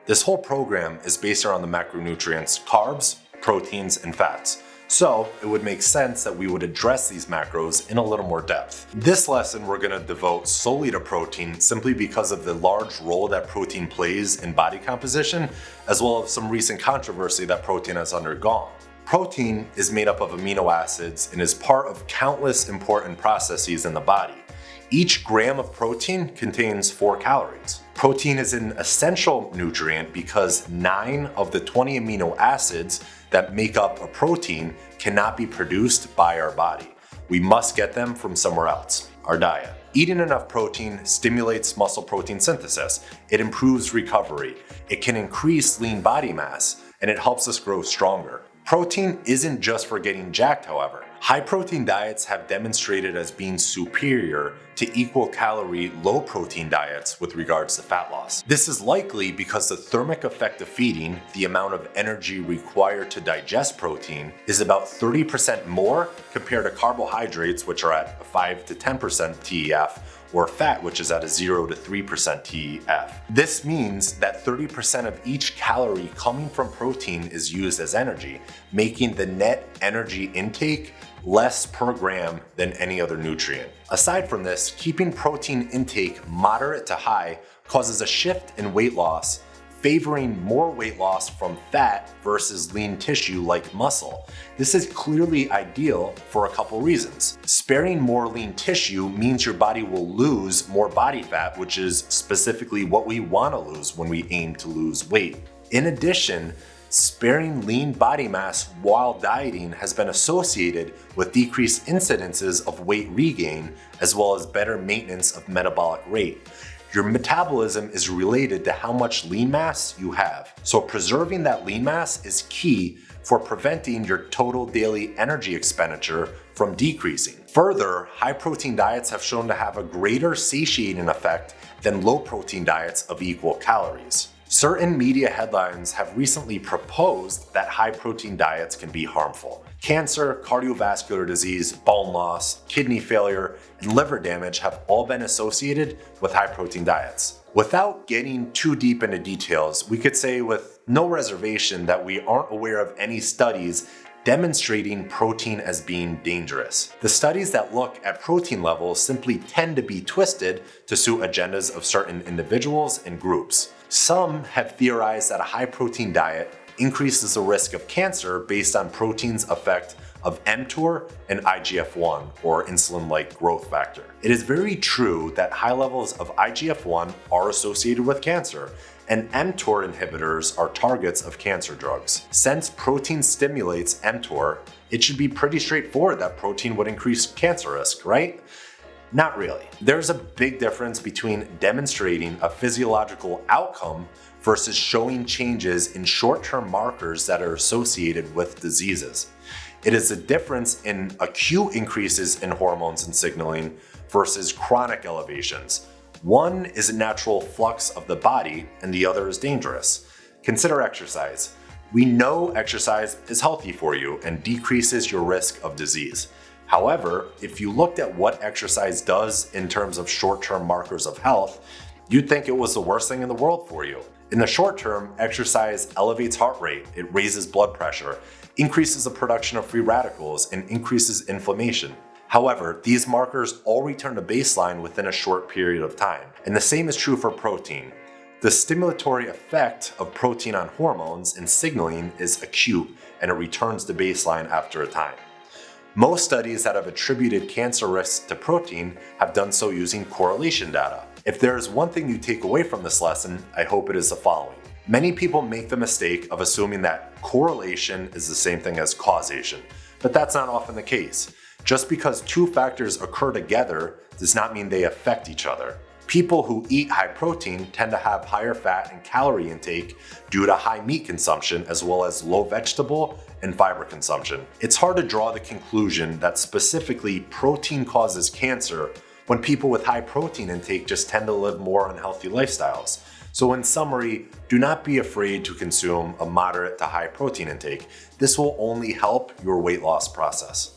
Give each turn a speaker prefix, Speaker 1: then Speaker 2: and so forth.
Speaker 1: This whole program is based around the macronutrients carbs, proteins, and fats. So it would make sense that we would address these macros in a little more depth. This lesson we're going to devote solely to protein simply because of the large role that protein plays in body composition, as well as some recent controversy that protein has undergone. Protein is made up of amino acids and is part of countless important processes in the body. Each gram of protein contains 4 calories. Protein is an essential nutrient because 9 of the 20 amino acids that make up a protein cannot be produced by our body. We must get them from somewhere else, our diet. Eating enough protein stimulates muscle protein synthesis. It improves recovery. It can increase lean body mass, and it helps us grow stronger. Protein isn't just for getting jacked, however. High protein diets have demonstrated as being superior to equal calorie, low protein diets with regards to fat loss. This is likely because the thermic effect of feeding, the amount of energy required to digest protein, is about 30% more compared to carbohydrates, which are at 5 to 10% TEF, or fat, which is at a 0 to 3% TEF. This means that 30% of each calorie coming from protein is used as energy, making the net energy intake less per gram than any other nutrient. Aside from this, keeping protein intake moderate to high causes a shift in weight loss, favoring more weight loss from fat versus lean tissue like muscle. This is clearly ideal for a couple reasons. Sparing more lean tissue means your body will lose more body fat, which is specifically what we want to lose when we aim to lose weight. In addition, sparing lean body mass while dieting has been associated with decreased incidences of weight regain, as well as better maintenance of metabolic rate. Your metabolism is related to how much lean mass you have. So preserving that lean mass is key for preventing your total daily energy expenditure from decreasing. Further, high protein diets have shown to have a greater satiating effect than low protein diets of equal calories. Certain media headlines have recently proposed that high protein diets can be harmful. Cancer, cardiovascular disease, bone loss, kidney failure, and liver damage have all been associated with high protein diets. Without getting too deep into details, we could say with no reservation that we aren't aware of any studies demonstrating protein as being dangerous. The studies that look at protein levels simply tend to be twisted to suit agendas of certain individuals and groups. Some have theorized that a high protein diet increases the risk of cancer based on protein's effect of mTOR and IGF-1, or insulin-like growth factor. It is very true that high levels of IGF-1 are associated with cancer, and mTOR inhibitors are targets of cancer drugs. Since protein stimulates mTOR, it should be pretty straightforward that protein would increase cancer risk, right? Not really. There's a big difference between demonstrating a physiological outcome versus showing changes in short-term markers that are associated with diseases. It is a difference in acute increases in hormones and signaling versus chronic elevations. One is a natural flux of the body and the other is dangerous. Consider exercise. We know exercise is healthy for you and decreases your risk of disease. However, if you looked at what exercise does in terms of short-term markers of health, you'd think it was the worst thing in the world for you. In the short term, exercise elevates heart rate, it raises blood pressure, increases the production of free radicals, and increases inflammation. However, these markers all return to baseline within a short period of time. And the same is true for protein. The stimulatory effect of protein on hormones and signaling is acute, and it returns to baseline after a time. Most studies that have attributed cancer risks to protein have done so using correlation data. If there is one thing you take away from this lesson, I hope it is the following. Many people make the mistake of assuming that correlation is the same thing as causation, but that's not often the case. Just because two factors occur together does not mean they affect each other. People who eat high protein tend to have higher fat and calorie intake due to high meat consumption as well as low vegetable and fiber consumption. It's hard to draw the conclusion that specifically protein causes cancer when people with high protein intake just tend to live more unhealthy lifestyles. So in summary, do not be afraid to consume a moderate to high protein intake. This will only help your weight loss process.